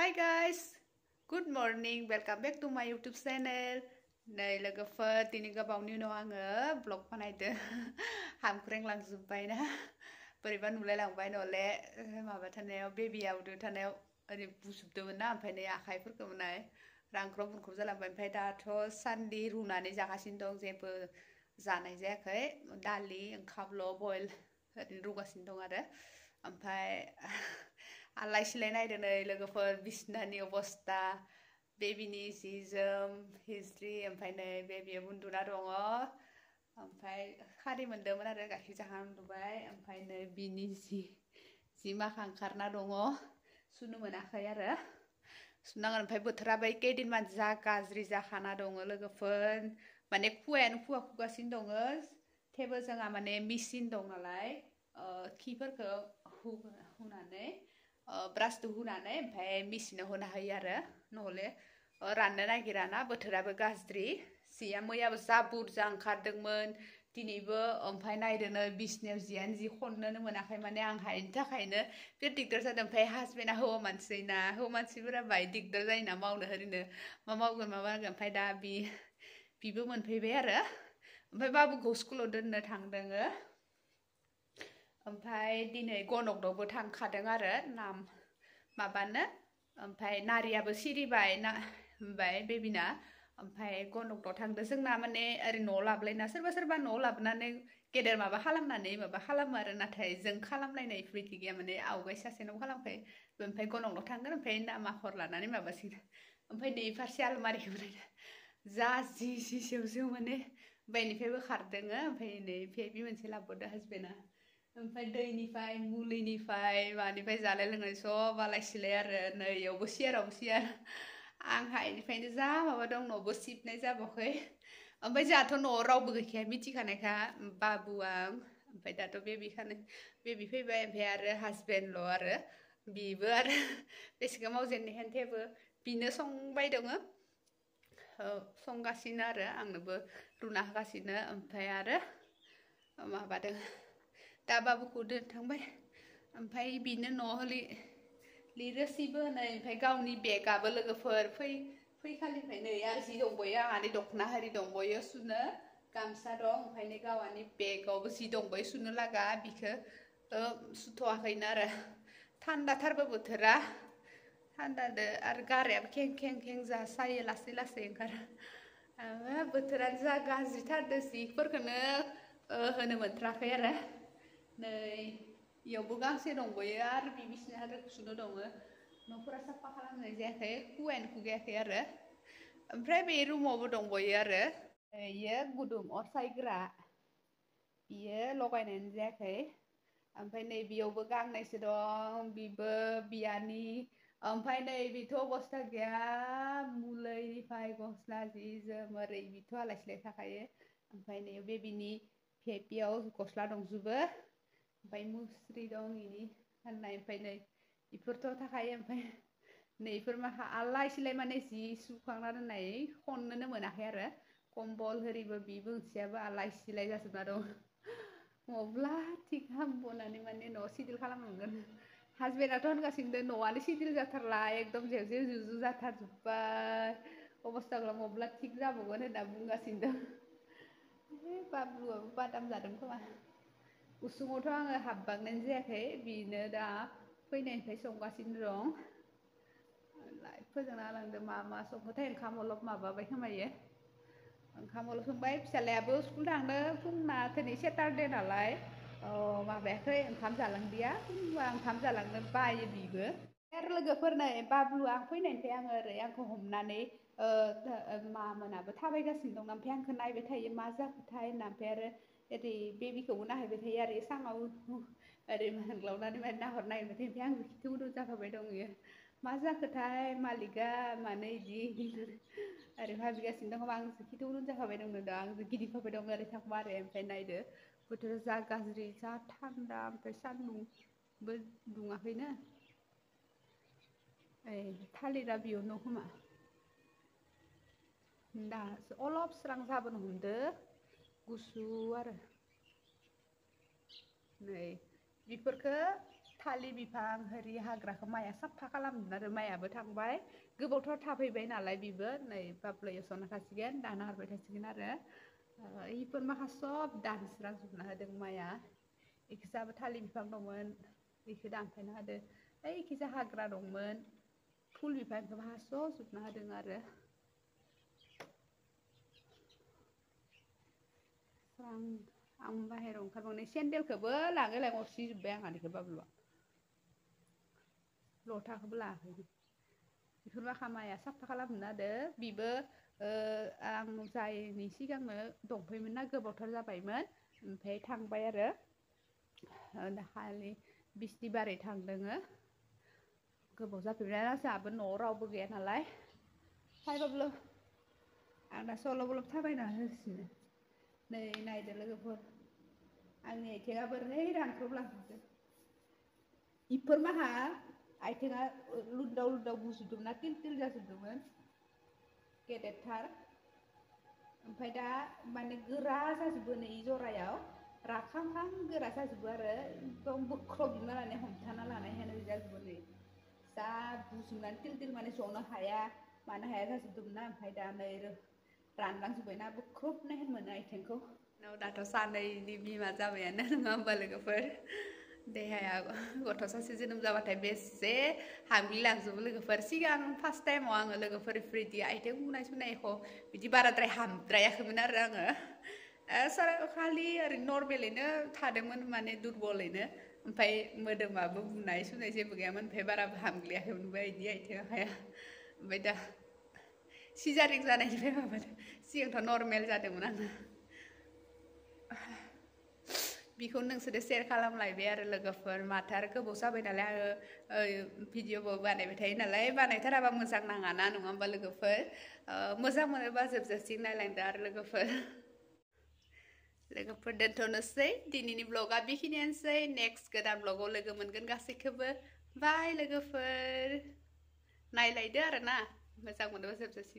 Hi guys, good morning. Welcome back to my YouTube channel. नै लोगोफोर दिनै गोबावनि उनाव आङो ब्लग बानायदो हामख्रेंलांजोब्बाय ना बोरैबा नुलायलांबाय नले माबा थानायाव बेबिया उदै थानायाव ओरै बुजोबदोंमोन ना ओमफ्राय नै आखाइफोरखौ नाय रांख्रब रुंख्रब जालांबाय ओमफ्राय दाथ' सान्दि रुनानै जागासिनो दं जेबो जानाय जायाखै दालि ओंखामल' बयल ओरैनो रुगासिनो दं आरो ओमफ्राय आलाय सिलाय नायदो नै लोगोफोर बिसनानि अबस्था बेबिनि जि जोम हिस्ट्रि ओमफ्राय नै बेबिया उन्दुना दङ ओमफ्राय खारि मोनदोंमोन आरो गाइखेर जाखांना उन्दुबाय ओमफ्राय नै बिनि जि माखा ओंखारना दङ सुनो मोनाखै आरो सुनांगोन ओमफ्राय बोथोराबो कैदिनमान जा गाज्रि जाखाना दङ लोगोफोर माने खुवायानो खुवा खुगासिनो दङ थेवबो जोंहा माने मेचिन दं नालाय खिफोरखौ हुनानै ब्रासजों हुनानै ओमफ्राय मेचिनाव होना होयो आरो नहले राननो नागिराना बोथोराबो गाज्रि जिया मैयाबो जा बुरजा ओंखारदोंमोन दिनैबो ओमफ्राय नायदोनो बिसनायाव जियानो जि खननोनो मोनाखै माने आं हायिनि थाखायनो बिराद दिगदार जादों ओमफ्राय हासबेन्डआ हौवा मानसि ना हौवा मानसिफोरा बाहाय दिगदार जायोना मावनो ओरैनो मा मावगोन मा मागोन ओमफ्राय दा बिबो मोनफैबाय आरो ओमफ्राय बाबुखौ स्कुलाव दोननो थांदोङो ओमफ्राय दिनै गनकदबो थांखादों आरो नाम माबानो ओमफ्राय नारियाबो सिरिबाय ना ओमफ्राय बेबिना ओमफ्राय गनकदआव थांदो जोंना माने ओरै न'आव लाबोलायना सोरबा सोरबा न'आव लाबोनानै गेदेर माबा खालामनानै माबा खालामो आरो नाथाय जों खालामलायनाय इफोरबायदि गैया माने आवगाय सासेनाव खालामखायो ओमफ्राय गनकनाव थांगोन ओमफ्राय नाम आखर लानानै माबासिगोन ओमफ्राय नै फारसे आलमारिखौ नायदो जा जि सेवसेव माने बेनिफ्रायबो खारदोङो ओमफ्राय नै बे मोनसे लाबोदो हासबेन्डआ ओमफ्राय दैनिफ्राय मुलिनिफ्राय मानिफ्राय जानाय लोंनाय सब आलाय सिलाय आरो नै इयावबो सियारावबो सियार आंहा इनिफ्रायनो जा माबा दं न'बो सिबनाय जाबावाखै ओमफ्राय जोंहाथ' न'आव रावबो गैखाया मिथिखानायखा बाबुआ ओमफ्राय दाथ' बेबि फैबाय ओमफ्राय आरो हासबेन्डल' आरो बिबो आरो बेसेबां मावजेननायखाय थेवबो बिनो संबाय दङ संगासिनो आरो आंनोबो रुना होगासिनो ओमफ्राय आरो माबादों दा बाबुखौ दोनथांबाय ओमफ्राय बिनो न'आव लिरोसिबो नै ओमफ्राय गावनि बेगाबो लोगोफोर फैखालिनिफ्राय नै आरो जि दंबयो आंहानि दख'ना हारि दंबयो सुनो गामसा दं ओमफ्राय नै गावहानि बेगावबो जि दंबयो सुनो लागा बिखौ सुथ'वाखैनो आरो थान्दाथारबो बोथोरा थान्दादो आरो गारायाबो खें खें खें जा सायो लासै लासै ओंखारो बोथोरानो जा गाज्रिथारदो जिफोरखौनो होनो मोनथ्राखै आरो नै इयावबो गांसे दंबयो आरो बिसिना आरो सुनो दङ न'फोरा साफा खालामनाय जायाखै खुवायानो खुगायाखै आरो ओमफ्राय बे रुमावबो दंबयो आरो इयो गुदुं अर सायग्रा बियो लगायनायानो जायाखै ओमफ्राय नै बेयावबो गांनैसो दं बिबो बियानि ओमफ्राय नै बेथ' अबस्था गैया मुलिनिफ्राय गस्ला जि जोम ओरै बिथ' आलाय सिलाय थाखायो ओमफ्राय नै बेबिनि बेयाव गस्ला दंजोबो ओमफ्राय मुस्रि दं इनि गाननाय ओमफ्राय नै इफोरथ' थाखायो ओमफ्राय नैफोर माखा आलाय सिलाय माने जि सुखांना दोननाय खननोनो मोनाखै आरो कम्बल होरिबो बिबो ओंथियाबो आलाय सिलाय जाजोबना दं मब्ला थिग खालामबावनानै माने न'आव सिदिल खालामनांगोन हासबेन्डआथ' होनगासिनो न'आनो सिदिल जाथारला एकदम जेवजेव जुजु जाथारजोब्बाय अबस्थाखौ मब्ला थिग जाबावगोन होनना बुंगासिनो दं बाबुआबो बादाम जादों खोमा उसुङावथ' आङो हाबबांनायानो जायाखै बिनो दा फैनायनिफ्राय संगासिनो दं लाइट फोजोंना होलांदो मा संखोथाय ओंखाम अलप माबाबाय खोमायो ओंखामल' संबाय फिसालायाबो स्कुल थांदों फुंना दिनै सेटारडे नालाय माबायाखै ओंखाम जालांदिया फुंबा ओंखाम जालांनो बायो बिबो आरो लोगोफोरनो बाबु आं फैनायनिफ्राय आङो ओरै आंखौ हमनानै मामोनाबो थाबायगासिनो दं ओमफ्राय आंखौ नायबाय थायो मा जाखोथाय होनना ओमफ्राय आरो ओरै बेबिखौबो नायहैबाय थायो आरो साङाव ओरै मोनग्लावनानै माने नाहरबाय थायो ओमफ्राय आंबो खिथु उदु जाफाबाय दं इयो मा जाखोथाय मालिकआ मानो इदि ओरै भाबिगासिनो दं आंसो खिथु उदु जाफाबाय दं दा आंसो गिदिंफाबाय दं ओरै थांबा ओरै ओमफ्राय नायदो बोथोरा जा गाज्रि जा थान्दा ओमफ्राय सान्दुंबो दुङाखैनो थालिरा बेयावनो खोमा दासो अलप स्रां जाबोनो हमदो गुसु आरो नै बेफोरखौ थालिर बिफां हरि हाग्राखौ माइआ साफा खालामदों आरो माइआबो थांबाय गोबावथार थाफैबाय नालाय बिबो नै बाब्लो एवस'ना थासिगोन दाना हरबाय थासिगोन आरो इफोर माखा सब दानस्रांजोबना होदों माइआ इखिजाबो थालिर बिफां दंमोन बेखौ दानफायना होदों इखिजा हाग्रा दंमोन फुल बिफांखौ हास'जोबना होदों आरो आं बाहेरायाव ओंखारबावनाय सेन्देलखौबो लाङै लाङै अरसिजोब्बाय आंहा बेखौ बाब्लुआ लथाखौबो लाङाखै बेफोर माखा माइआ साफा खालामना होदो बिबो आं जायनि सिगांनो दंफैयोमोन ना गोबावथार जाबायमोन ओमफ्राय थांबाय आरो दाखालि बिस्तिबारै थांदोङो गोबाव जाफैबाय जोंहाबो न'आव रावबो गैया नालाय फाय बाब्लु आं दा सल' बलब थाबायना होगासिनो नै नायदो लोगोफोर आंनि आथिङा बोरै रानख्रबलांजोबदों इफोर माहा आथिङा लुदाव लुदाव गुजुदोंना तिल तिल जाजोबदोंमोन गेदेरथार ओमफ्राय दा माने गोरा जाजोबो नै जरायाव राखांखां गोरा जाजोबो आरो एकदम बोख्रबजोबना लानाय हमथाना लानाय हानो जाजोबो नै जा गुजुनानै तिल तिल माने जनो हाया मानो हाया जाजोबदोंमोन ना ओमफ्राय दा नै रानलांजोब्बायना बोख्रबनाय मोनो आथिंखौ दाथ' सानैनि बिमा जाबायानो नङा होमबा लोगोफोर देहाया गथ' सासे जोनोम जाबाथाय बेसे हामग्लिलांजोबो लोगोफोर सिगां फार्स्ट टाइमाव आङो लोगोफोर बिदि आथिं बुनाय सुनाय एख' बिदि बाराद्राय हामद्रायाखैमोन आरो आङो खालि ओरैनो नर्मेलैनो थादोंमोन माने दुरबलैनो ओमफ्राय मोदोमाबो बुनाय सुनाय जेबो गैयामोन ओमफ्राय बाराबो हामग्लियाखैमोन बिदि आथिं आखाया ओमफ्राय दा सिजारिं जानायनिफ्राय माबादों सिगांथ' नर्मेल जादोंमोन आङो बिखौ नोंसोरो शेयार खालामलायबाय आरो लोगोफोर माथो आरो गोबाव जाबाय नालाय आङो भिडिअबो बानायबाय थायो नालाय बानायथाराबा मोजां नाङाना नङा होमबा लोगोफोर मोजां मोनोबा जोबजासिम नायलांदो आरो लोगोफोर दोनथ'नोसै दिनैनि ब्लगा बेखिनियानोसै नेक्स्ट गोदान ब्लगाव लोगो मोनगोन गासैखौबो बाय लोगोफोर नायलायदो आरो ना मोजां मोनोबा जोबजासिम